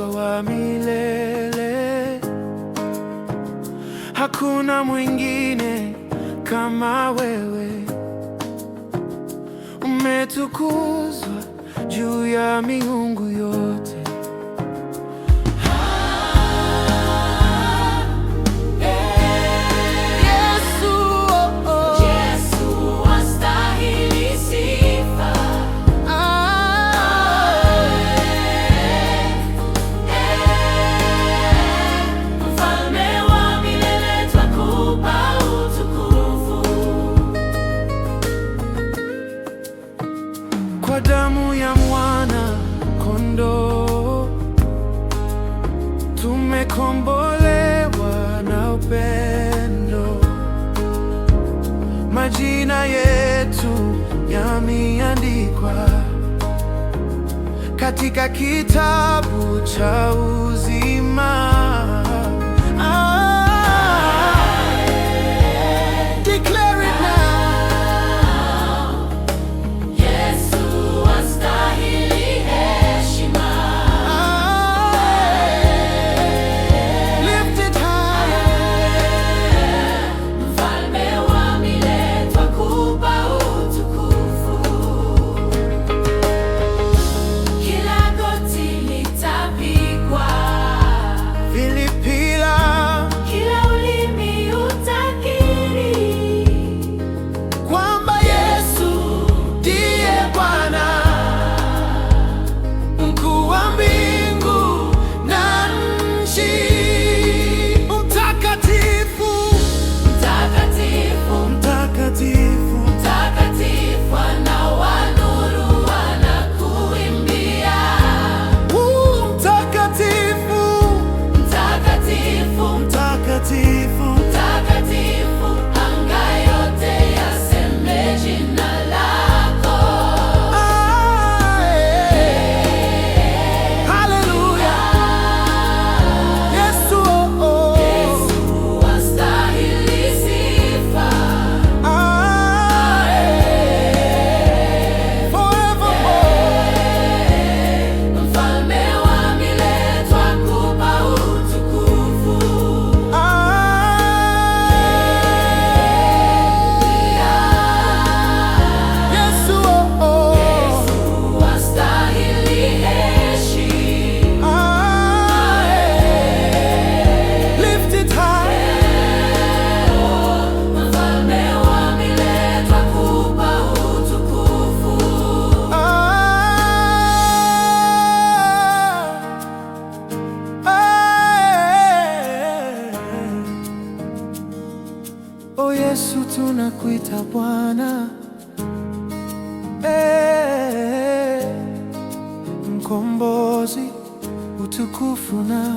umetukuzwa wa milele. Hakuna mwingine kama wewe, umetukuzwa juu ya miungu yote. Kwa damu ya mwana kondoo tumekombolewa na upendo. Majina yetu yameandikwa katika kitabu cha uzima. O Yesu, tunakuita Bwana, Mkombozi. Utukufu na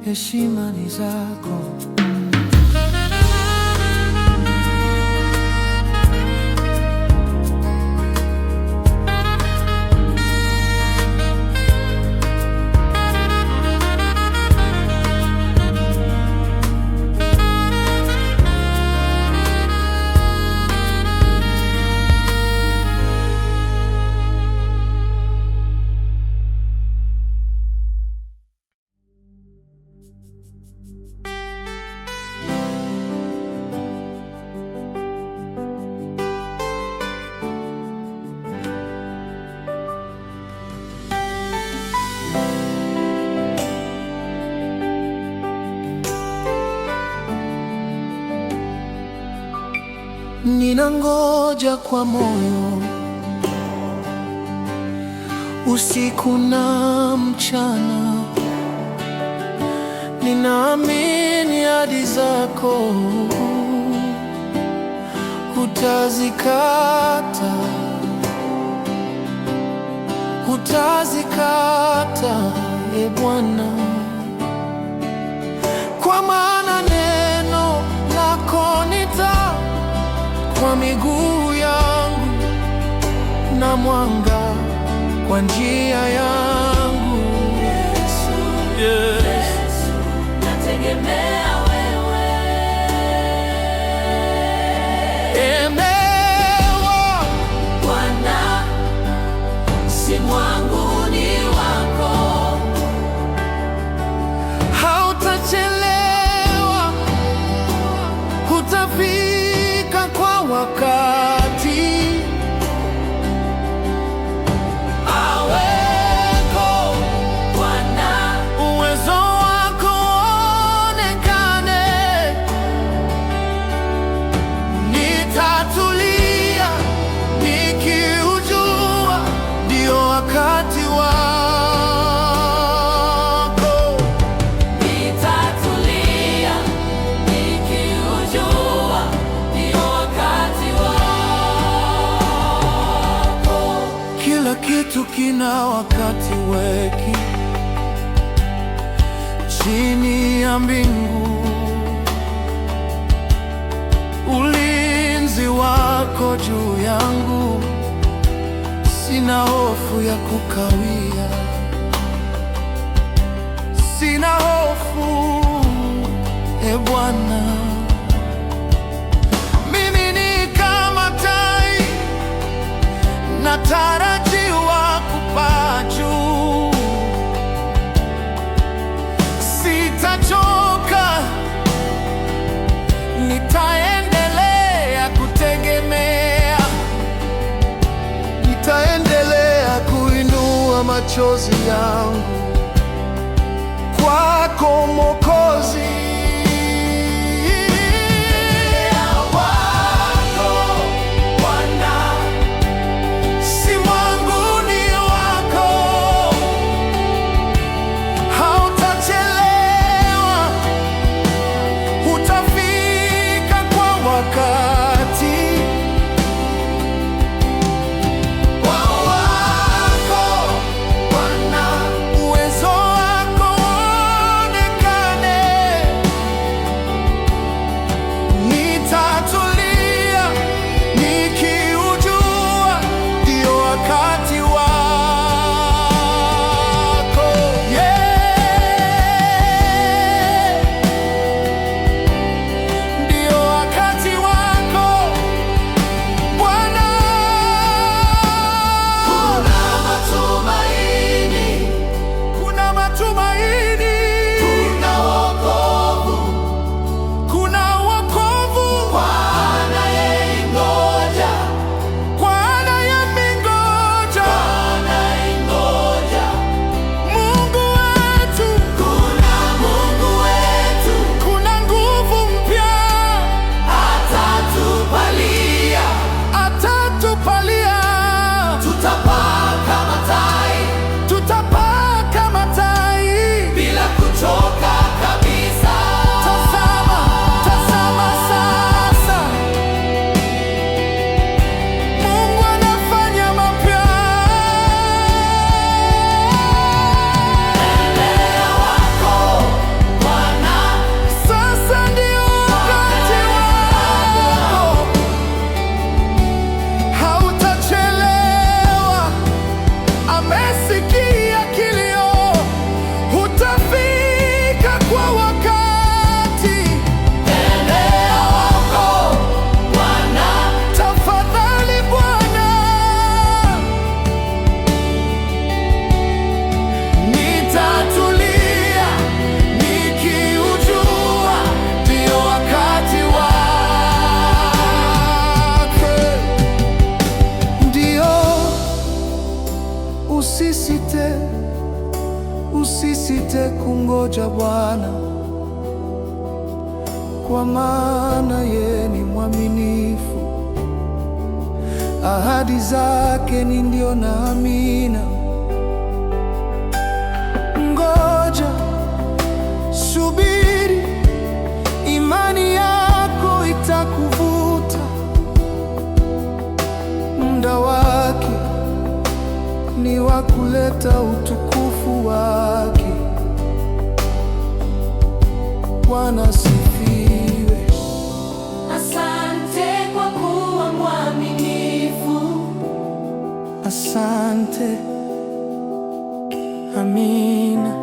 heshima ni zako. Ninangoja kwa moyo usiku na mchana, ninaamini ahadi zako hutazikata, e Bwana, kwa maana neno lako ni taa kwa miguu yangu na mwanga kwa njia yangu. Yesu, Yesu, nategemea wewe. Emewa Bwana, si mwangu ni wako. utafika kwa wakati. Aweko Bwana, uwezo wako uonekane. Nitatulia nikiujua ndio wakati wako. Nitatulia nikiujua ndio wakati wako. Kila kitu kina wakati wake chini ya mbingu. Ulinzi wako juu yangu, sina hofu ya kukawia, sina hofu, e Bwana. Mimi ni kama tai, natarajiwa kupaa juu. Sitachoka, nitaendelea kutegemea, nitaendelea kuinua machozi yangu kwako Mwokozi. Usisite kungoja Bwana, kwa maana yeye ni mwaminifu. Ahadi zake ni ndio na amina. Ngoja, subiri, imani yako itakuvuta. Muda wake ni wa kuleta utukufu wake. Bwana sifiwe. Asante kwa kuwa mwaminifu. Asante. Amina.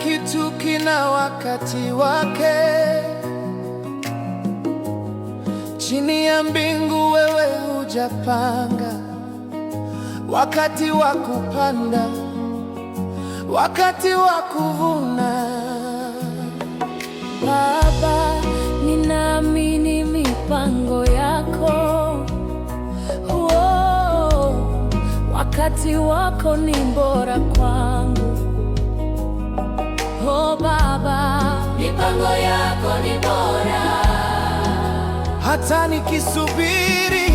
kitu kina wakati wake. Chini ya mbingu wewe hujapanga wakati wa kupanda, wakati wa kuvuna. Baba, ninaamini mipango yako. Wakati wako ni bora kwangu. Oh Baba, mipango yako ni bora. Hata nikisubiri,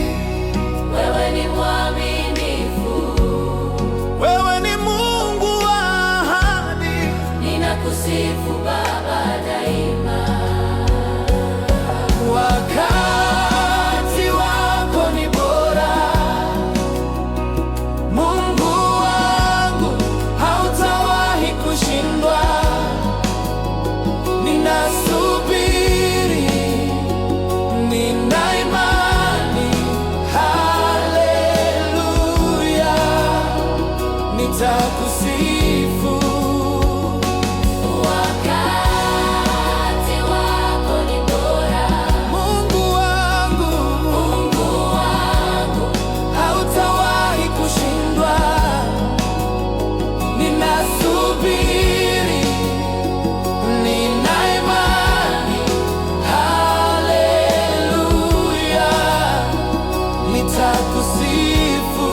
wewe ni mwaminifu. wewe ni Mungu wa ahadi. Ninakusifu Baba daima. Wakati wako ni bora, Mungu wangu, hautawahi kushindwa. Ninasubiri, nina imani, haleluya, nitakusifu. Wakati wako ni bora. Mungu wangu, hautawahi kushindwa. Ninasubiri, nina imani, haleluya, nitakusifu.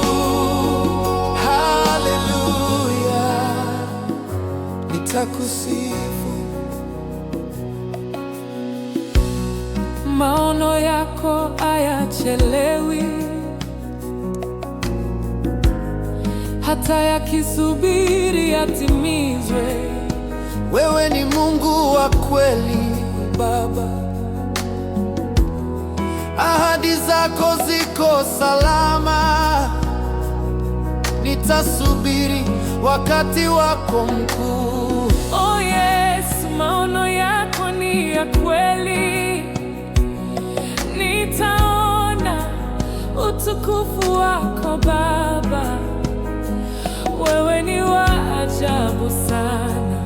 Haleluya, nitakusifu. maono yako hayachelewi, hata yakisubiri yatimizwe. Wewe ni Mungu wa kweli Baba, ahadi zako ziko salama. Nitasubiri wakati wako mkuu. Oh Yesu, maono yako ni ya kweli. Nitaona utukufu wako Baba, wewe ni wa ajabu sana.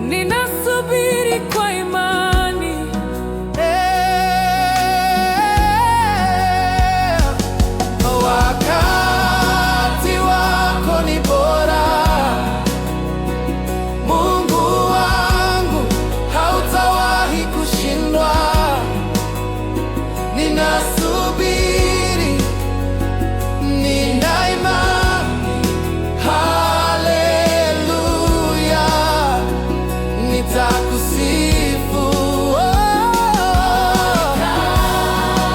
Ninasubiri kwa imani. Wakati wako ni bora, Mungu wangu, hautawahi kushindwa. Ninasubiri, nina imani, haleluya, nitakusifu.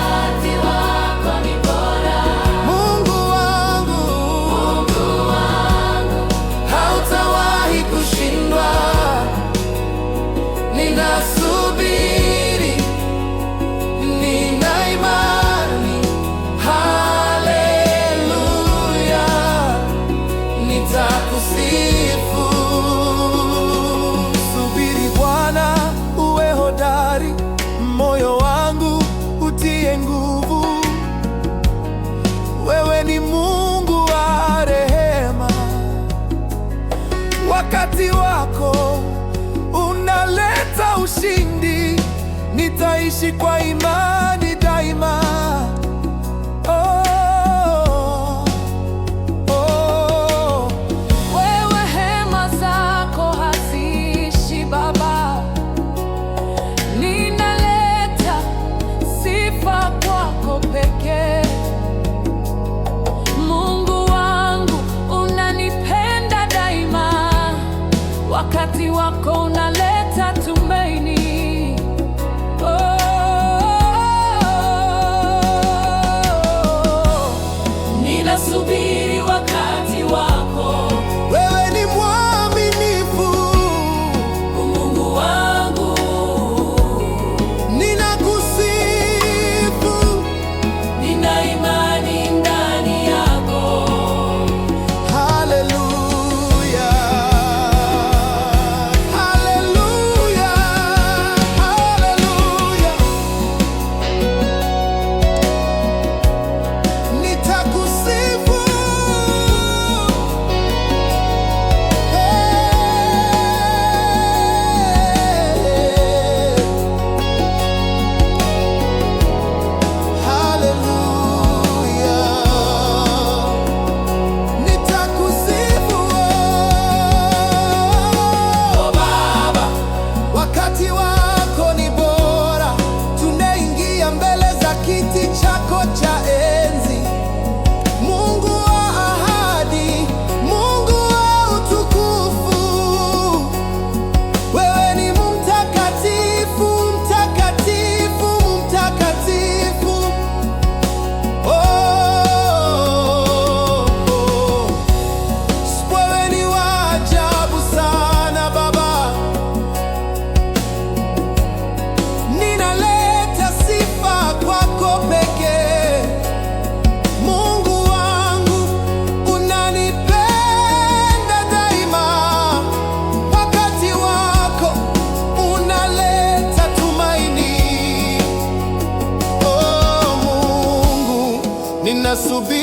Wakati wako ni bora. Mungu wangu, hautawahi kushindwa. Ninasubiri, nina imani, haleluya, nitakusifu. Subiri Bwana, uwe hodari, moyo wangu utie nguvu. Wewe ni Mungu wa rehema, wakati wako unaleta ushindi. Nitaishi kwa imani daima. Oh, oh. Wewe hema zako haziishi Baba, ninaleta sifa kwako pekee. Mungu wangu, unanipenda daima, wakati wako unaleta tumaini. Ninasubiri wakati wako. Wewe ni mwaminifu, Mungu wangu, ninakusifu. nina imani ndani yako. Haleluya, haleluya. subiri